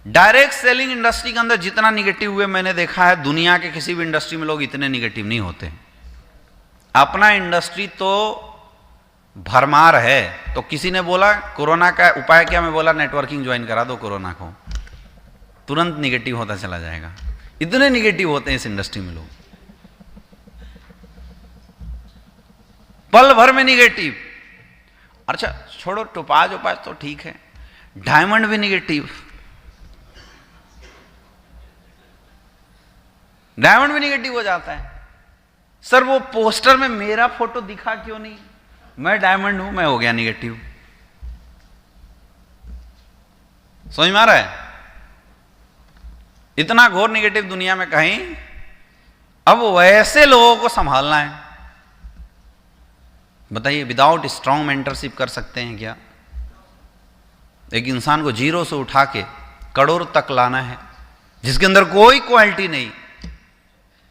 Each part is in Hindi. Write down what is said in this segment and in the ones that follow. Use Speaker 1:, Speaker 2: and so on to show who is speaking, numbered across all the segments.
Speaker 1: डायरेक्ट सेलिंग इंडस्ट्री के अंदर जितना निगेटिव हुए मैंने देखा है, दुनिया के किसी भी इंडस्ट्री में लोग इतने निगेटिव नहीं होते। अपना इंडस्ट्री तो भरमार है। तो किसी ने बोला कोरोना का उपाय क्या, मैं बोला नेटवर्किंग ज्वाइन करा दो कोरोना को, तुरंत निगेटिव होता चला जाएगा। इतने निगेटिव होते हैं इस इंडस्ट्री में लोग, पल भर में निगेटिव। अच्छा छोड़ो, टोपाज ओपाज तो ठीक है, डायमंड भी निगेटिव, डायमंड भी निगेटिव हो जाता है। सर वो पोस्टर में मेरा फोटो दिखा क्यों नहीं, मैं डायमंड हूं, मैं हो गया निगेटिव। समझ में आ रहा है? इतना घोर निगेटिव दुनिया में कहीं। अब वैसे लोगों को संभालना है, बताइए विदाउट स्ट्रांग मेंटरशिप कर सकते हैं क्या? एक इंसान को जीरो से उठा के करोड़ तक लाना है, जिसके अंदर कोई क्वालिटी नहीं,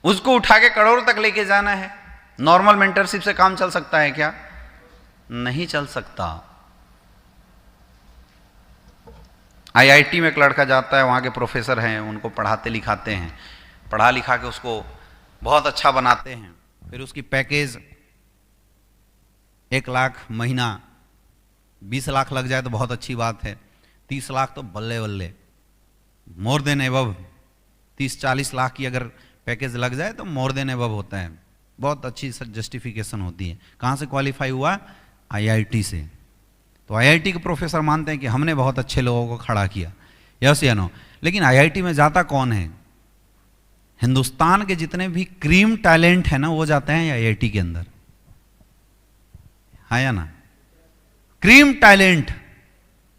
Speaker 1: उसको उठा के करोड़ तक लेके जाना है। नॉर्मल मेंटरशिप से काम चल सकता है क्या? नहीं चल सकता। आईआईटी में एक लड़का जाता है, वहाँ के प्रोफेसर हैं, उनको पढ़ाते लिखाते हैं, पढ़ा लिखा के उसको बहुत अच्छा बनाते हैं। फिर उसकी पैकेज 1 लाख महीना, 20 लाख लग जाए तो बहुत अच्छी बात है, 30 लाख तो बल्ले बल्ले, मोर देन एबव। 30-40 लाख की अगर पैकेज लग जाए तो मोर देन एबव होता है, बहुत अच्छी जस्टिफिकेशन होती है। कहाँ से क्वालिफाई हुआ? आईआईटी से। तो आईआईटी के प्रोफेसर मानते हैं कि हमने बहुत अच्छे लोगों को खड़ा किया, यस या नो। लेकिन आईआईटी में जाता कौन है? हिंदुस्तान के जितने भी क्रीम टैलेंट है ना, वो जाते हैं आईआईटी के अंदर, हाँ या ना? क्रीम टैलेंट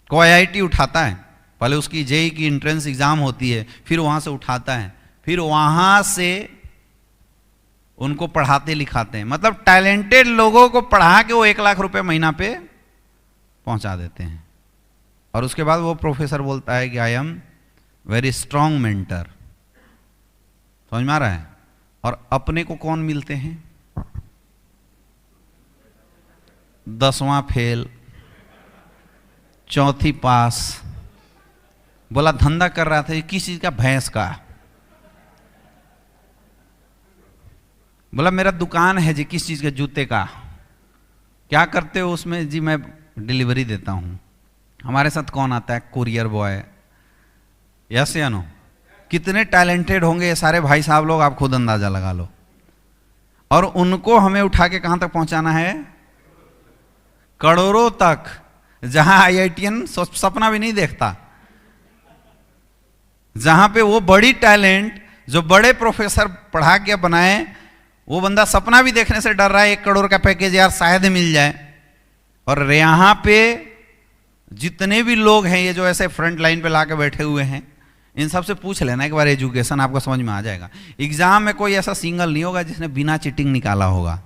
Speaker 1: को आईआईटी उठाता है, पहले उसकी जेईई की एंट्रेंस एग्जाम होती है, फिर वहां से उठाता है, फिर वहां से उनको पढ़ाते लिखाते हैं। मतलब टैलेंटेड लोगों को पढ़ा के वो 1 लाख रुपए महीना पे पहुंचा देते हैं। और उसके बाद वो प्रोफेसर बोलता है कि I am very strong mentor. समझ में आ रहा है? और अपने को कौन मिलते हैं? 10वां फेल, 4थी पास। बोला धंधा कर रहा था, किस चीज का? भैंस का। बोला मेरा दुकान है जी, किस चीज के? जूते का। क्या करते हो उसमें? जी मैं डिलीवरी देता हूं। हमारे साथ कौन आता है? Courier boy. यस या नो? कितने टैलेंटेड होंगे ये सारे भाई साहब लोग, आप खुद अंदाजा लगा लो। और उनको हमें उठा के कहां तक पहुंचाना है? करोड़ों तक, जहां आईआईटीएन सपना भी नहीं देखता। जहां पे वो बड़ी टैलेंट जो बड़े प्रोफेसर पढ़ा के बनाए, वो बंदा सपना भी देखने से डर रहा है 1 करोड़ का पैकेज यार शायद मिल जाए। और यहां पे जितने भी लोग हैं, ये जो ऐसे फ्रंट लाइन पे लाके बैठे हुए हैं, इन सब से पूछ लेना एक बार एजुकेशन, आपको समझ में आ जाएगा। एग्जाम में कोई ऐसा सिंगल नहीं होगा जिसने बिना चीटिंग निकाला होगा।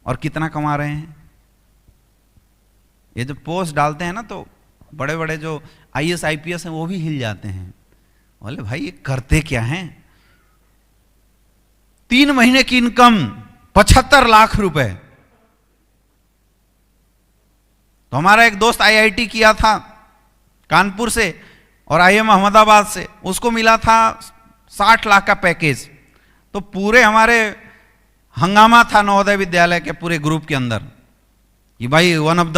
Speaker 1: और कितना कमा रहे हैं? ये जो पोस्ट डालते हैं ना, तो बड़े बड़े जो आईएएस आईपीएस हैं वो भी हिल जाते हैं, बोले भाई ये करते क्या हैं? 3 महीने की इनकम 75 लाख रुपए। तो हमारा एक दोस्त आईआईटी किया था कानपुर से और आईएम अहमदाबाद से, उसको मिला था 60 लाख का पैकेज। तो पूरे हमारे हंगामा था नवोदय विद्यालय के पूरे ग्रुप के अंदर कि भाई one of the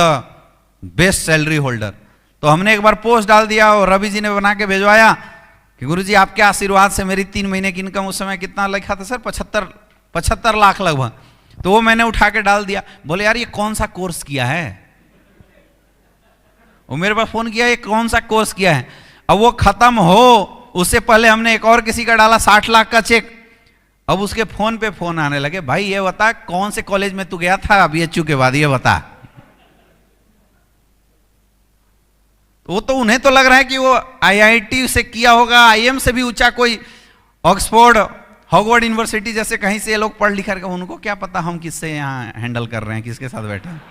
Speaker 1: best salary holder. तो हमने एक बार पोस्ट डाल दिया और रवि जी ने बना के भेजवाया कि गुरुजी आपके आशीर्वाद से मेरी 3 महीने की इनकम, उस समय कितना लिखा था सर? 75 लाख लगभग। तो वो मैंने उठा के डाल दिया। बोले यार ये कौन सा कोर्स किया है? वो मेरे पास फोन किया, ये कौन सा कोर्स किया है? अब वो खत्म हो उससे पहले हमने एक और किसी का डाला 60 लाख का चेक। अब उसके फोन पे फोन आने लगे, भाई ये बता कौन से कॉलेज में तू गया था बीएचयू के बाद, ये बता। वो तो उन्हें तो लग रहा है कि वो आईआईटी से किया होगा, आईएम से भी ऊंचा कोई ऑक्सफोर्ड हॉगवर्ड यूनिवर्सिटी जैसे कहीं से ये लोग पढ़ लिख कर, उनको क्या पता हम किससे यहाँ हैंडल कर रहे हैं, किसके साथ बैठे हैं।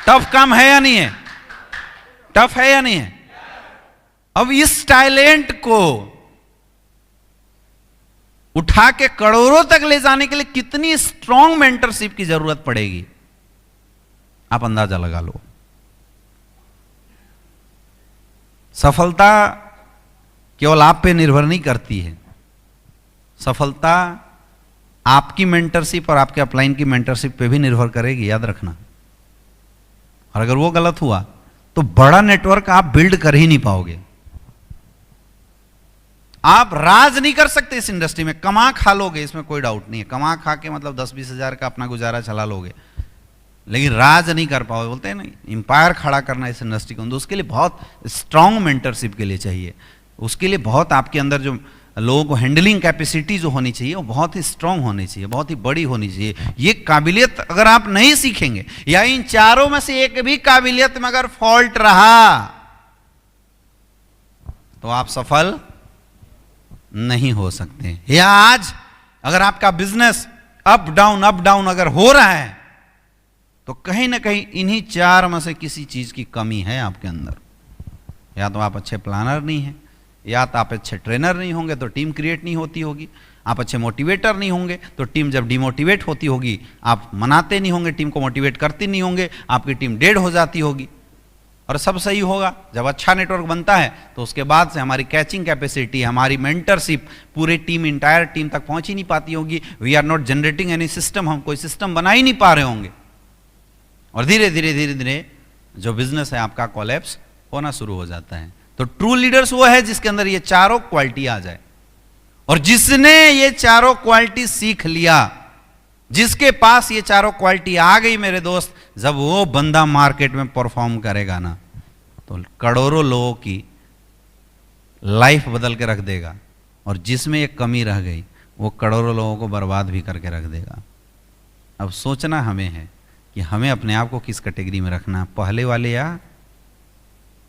Speaker 1: टफ काम है या नहीं है? टफ है या नहीं है? अब इस टैलेंट को उठा के करोड़ों तक ले जाने के लिए कितनी स्ट्रांग मेंटरशिप की जरूरत पड़ेगी, आप अंदाजा लगा लो। सफलता केवल आप पे निर्भर नहीं करती है, सफलता आपकी मेंटरशिप और आपके अपलाइन की मेंटरशिप पे भी निर्भर करेगी, याद रखना। और अगर वो गलत हुआ तो बड़ा नेटवर्क आप बिल्ड कर ही नहीं पाओगे। आप राज नहीं कर सकते इस इंडस्ट्री में, कमा खा लोगे, इसमें कोई डाउट नहीं है, कमा खा के मतलब 10-20 हजार का अपना गुजारा चला लोगे, लेकिन राज नहीं कर पाओगे। बोलते हैं ना, एम्पायर खड़ा करना इस इंडस्ट्री को, तो उसके लिए बहुत स्ट्रांग मेंटरशिप के लिए चाहिए, उसके लिए बहुत आपके अंदर जो लोगों को हैंडलिंग कैपेसिटी जो होनी चाहिए वो बहुत ही स्ट्रांग होनी चाहिए, बहुत ही बड़ी होनी चाहिए। ये काबिलियत अगर आप नहीं सीखेंगे, या इन चारों में से एक भी काबिलियत में अगर फॉल्ट रहा तो आप सफल नहीं हो सकते। या आज अगर आपका बिजनेस अप डाउन अगर हो रहा है तो कहीं ना कहीं इन्हीं चार में से किसी चीज की कमी है आपके अंदर। या तो आप अच्छे प्लानर नहीं हैं, या तो आप अच्छे ट्रेनर नहीं होंगे तो टीम क्रिएट नहीं होती होगी, आप अच्छे मोटिवेटर नहीं होंगे तो टीम जब डिमोटिवेट होती होगी आप मनाते नहीं होंगे, टीम को मोटिवेट करते नहीं होंगे, आपकी टीम डेड हो जाती होगी। और सब सही होगा जब अच्छा नेटवर्क बनता है तो उसके बाद से हमारी कैचिंग कैपेसिटी, हमारी मेंटरशिप पूरे टीम, इंटायर टीम तक पहुंच ही नहीं पाती होगी। We are not generating any system, हम कोई सिस्टम बना ही नहीं पा रहे होंगे, और धीरे धीरे जो बिजनेस है आपका कोलैप्स होना शुरू हो जाता है। तो ट्रू लीडर्स वो है जिसके अंदर ये चारों क्वालिटी आ जाए, और जिसने ये चारों क्वालिटी सीख लिया, जिसके पास ये चारों क्वालिटी आ गई मेरे दोस्त, जब वो बंदा मार्केट में परफॉर्म करेगा ना तो करोड़ों लोगों की लाइफ बदल के रख देगा, और जिसमें एक कमी रह गई वो करोड़ों लोगों को बर्बाद भी करके रख देगा। अब सोचना हमें है कि हमें अपने आप को किस कैटेगरी में रखना, पहले वाले या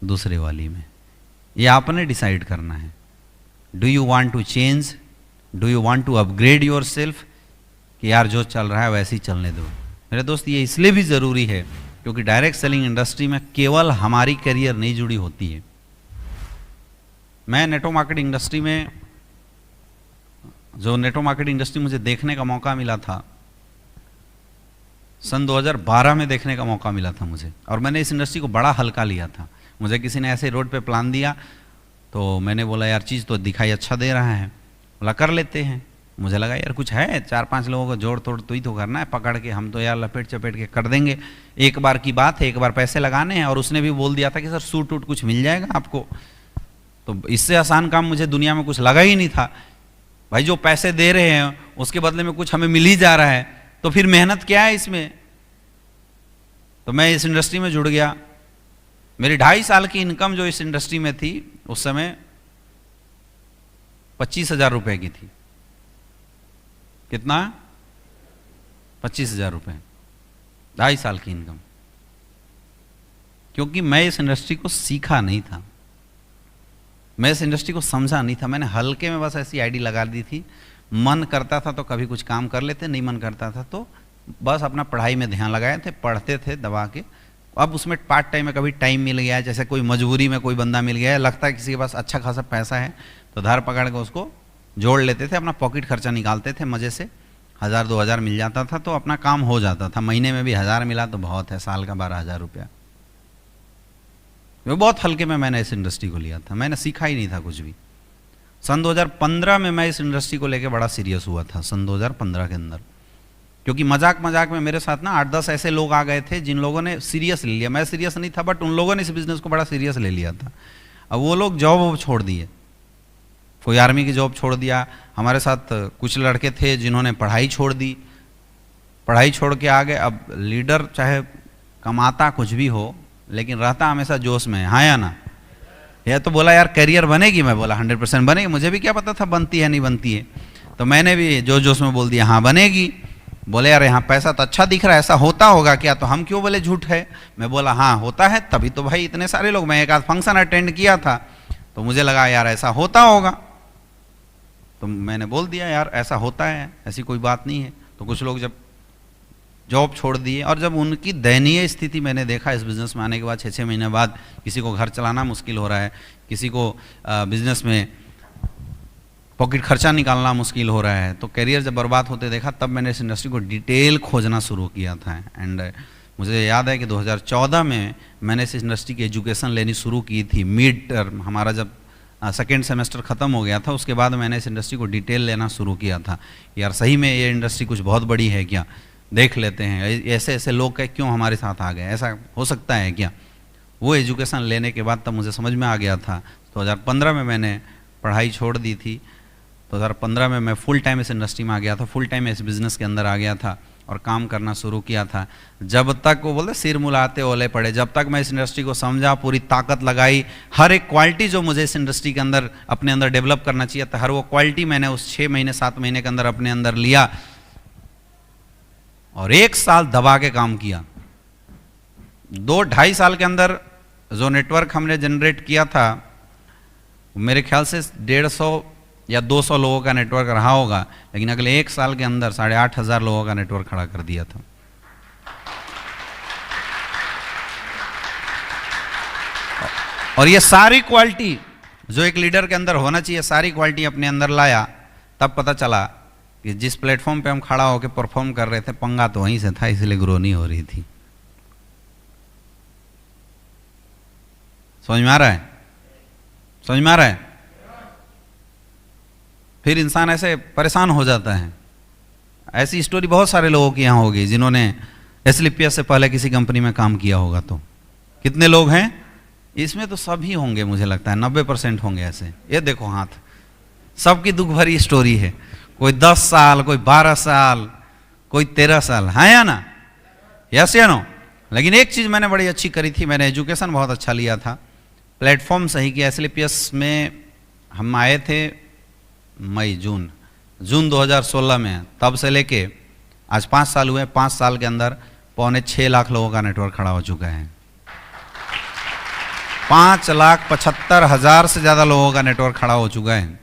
Speaker 1: दूसरे वाली में, ये आपने डिसाइड करना है। Do you want to change, do you want to upgrade yourself, कि यार जो चल रहा है वैसे ही चलने दो। मेरे दोस्त ये इसलिए भी ज़रूरी है क्योंकि डायरेक्ट सेलिंग इंडस्ट्री में केवल हमारी करियर नहीं जुड़ी होती है। मैं नेटवर्क मार्केटिंग इंडस्ट्री में, जो नेटवर्क मार्केटिंग इंडस्ट्री मुझे देखने का मौका मिला था सन 2012 में देखने का मौका मिला था मुझे, और मैंने इस इंडस्ट्री को बड़ा हल्का लिया था। मुझे किसी ने ऐसे रोड पे प्लान दिया तो मैंने बोला यार चीज़ तो दिखाई अच्छा दे रहा है, बोला कर लेते हैं। मुझे लगा यार कुछ है, 4-5 लोगों को जोड़ तोड़ तो ही तो करना है, पकड़ के हम तो यार लपेट चपेट के कर देंगे, एक बार की बात है, एक बार पैसे लगाने हैं। और उसने भी बोल दिया था कि सर सूट वूट कुछ मिल जाएगा आपको, तो इससे आसान काम मुझे दुनिया में कुछ लगा ही नहीं था। भाई जो पैसे दे रहे हैं उसके बदले में कुछ हमें मिल ही जा रहा है, तो फिर मेहनत क्या है इसमें। तो मैं इस इंडस्ट्री में जुड़ गया। मेरी 2.5 साल की इनकम जो इस इंडस्ट्री में थी उस समय 25,000 रुपए की थी। कितना? 25,000 रुपए, 2.5 साल की इनकम। क्योंकि मैं इस इंडस्ट्री को सीखा नहीं था, मैं इस इंडस्ट्री को समझा नहीं था, मैंने हल्के में बस ऐसी आईडी लगा दी थी। मन करता था तो कभी कुछ काम कर लेते, नहीं मन करता था तो बस अपना पढ़ाई में ध्यान लगाए थे, पढ़ते थे दबा के। अब उसमें पार्ट टाइम में कभी टाइम मिल गया, जैसे कोई मजबूरी में कोई बंदा मिल गया है, लगता है किसी के पास अच्छा खासा पैसा है तो धार पकड़ के उसको जोड़ लेते थे, अपना पॉकेट खर्चा निकालते थे मज़े से। 1,000-2,000 मिल जाता था तो अपना काम हो जाता था। महीने में भी 1,000 मिला तो बहुत है, साल का 12,000 रुपया। वो बहुत हल्के में मैंने इस इंडस्ट्री को लिया था, मैंने सीखा ही नहीं था कुछ भी। सन 2015 में मैं इस इंडस्ट्री को लेकर बड़ा सीरियस हुआ था, सन 2015 के अंदर, क्योंकि मजाक मजाक में मेरे साथ ना 8-10 ऐसे लोग आ गए थे जिन लोगों ने सीरियस ले लिया। मैं सीरियस नहीं था, बट उन लोगों ने इस बिज़नेस को बड़ा सीरियस ले लिया था। अब वो लोग जॉब छोड़ दिए, कोई आर्मी की जॉब छोड़ दिया। हमारे साथ कुछ लड़के थे जिन्होंने पढ़ाई छोड़ दी, पढ़ाई छोड़ के आ गए। अब लीडर चाहे कमाता कुछ भी हो लेकिन रहता हमेशा जोश में, हाँ या ना। यह तो बोला यार करियर बनेगी, मैं बोला 100% बनेगी। मुझे भी क्या पता था बनती है नहीं बनती है, तो मैंने भी जोश में बोल दिया हाँ बनेगी। बोले यार यहाँ पैसा तो अच्छा दिख रहा है, ऐसा होता होगा क्या? तो हम क्यों बोले झूठ है। मैं बोला हाँ होता है, तभी तो भाई इतने सारे लोग, मैं एक आध फंक्शन अटेंड किया था तो मुझे लगा यार ऐसा होता होगा, तो मैंने बोल दिया यार ऐसा होता है, ऐसी कोई बात नहीं है। तो कुछ लोग जब जॉब छोड़ दिए, और जब उनकी दयनीय स्थिति मैंने देखा इस बिज़नेस में आने के बाद, 6-6 महीने बाद किसी को घर चलाना मुश्किल हो रहा है, किसी को बिज़नेस में पॉकेट खर्चा निकालना मुश्किल हो रहा है, तो करियर जब बर्बाद होते देखा, तब मैंने इस इंडस्ट्री को डिटेल खोजना शुरू किया था। एंड मुझे याद है कि 2014 में मैंने इस इंडस्ट्री की एजुकेशन लेनी शुरू की थी। मिड टर्म हमारा जब सेकेंड सेमेस्टर ख़त्म हो गया था, उसके बाद मैंने इस इंडस्ट्री को डिटेल लेना शुरू किया था। यार सही में ये इंडस्ट्री कुछ बहुत बड़ी है क्या, देख लेते हैं, ऐसे ऐसे लोग क्यों हमारे साथ आ गए, ऐसा हो सकता है क्या। वो एजुकेशन लेने के बाद तब मुझे समझ में आ गया था। 2015 में मैंने पढ़ाई छोड़ दी थी। 2015 में मैं फुल टाइम इस इंडस्ट्री में आ गया था, फुल टाइम इस बिज़नेस के अंदर आ गया था और काम करना शुरू किया था। जब तक वो बोलते सिर मुलाते ओले पड़े, जब तक मैं इस इंडस्ट्री को समझा, पूरी ताकत लगाई, हर एक क्वालिटी जो मुझे इस इंडस्ट्री के अंदर अपने अंदर डेवलप करना चाहिए था, हर वो क्वालिटी मैंने उस 6 महीने 7 महीने के अंदर अपने अंदर लिया और 1 साल दबा के काम किया। 2-2.5 साल के अंदर जो नेटवर्क हमने जनरेट किया था, मेरे ख्याल से 150 या 200 लोगों का नेटवर्क रहा होगा, लेकिन अगले 1 साल के अंदर 8,500 लोगों का नेटवर्क खड़ा कर दिया था। और ये सारी क्वालिटी जो एक लीडर के अंदर होना चाहिए, सारी क्वालिटी अपने अंदर लाया। तब पता चला कि जिस प्लेटफॉर्म पे हम खड़ा होकर परफॉर्म कर रहे थे, पंगा तो वहीं से था, इसलिए ग्रो नहीं हो रही थी। समझ में आ रहा है? समझ में आ रहा है? फिर इंसान ऐसे परेशान हो जाता है। ऐसी स्टोरी बहुत सारे लोगों की यहाँ होगी जिन्होंने एसलीपीएस से पहले किसी कंपनी में काम किया होगा। तो कितने लोग हैं इसमें? तो सभी होंगे, मुझे लगता है 90% होंगे ऐसे। ये देखो हाथ, सबकी दुख भरी स्टोरी है। कोई 10 साल, कोई 12 साल, कोई 13 साल, है या ना? यस या नो? लेकिन एक चीज़ मैंने बड़ी अच्छी करी थी, मैंने एजुकेशन बहुत अच्छा लिया था, प्लेटफॉर्म सही किया। एसलीपीएस में हम आए थे जून 2016 में, तब से लेके आज 5 साल हुए। 5 साल के अंदर 6.25 लाख लोगों का नेटवर्क खड़ा हो चुका है। 5,75,000 से ज़्यादा लोगों का नेटवर्क खड़ा हो चुका है।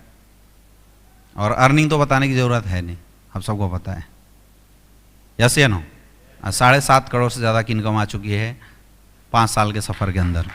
Speaker 1: और अर्निंग तो बताने की ज़रूरत है नहीं, आप सबको पता है। यस या नो? 7.5 करोड़ से ज़्यादा की इनकम आ चुकी है 5 साल के सफ़र के अंदर।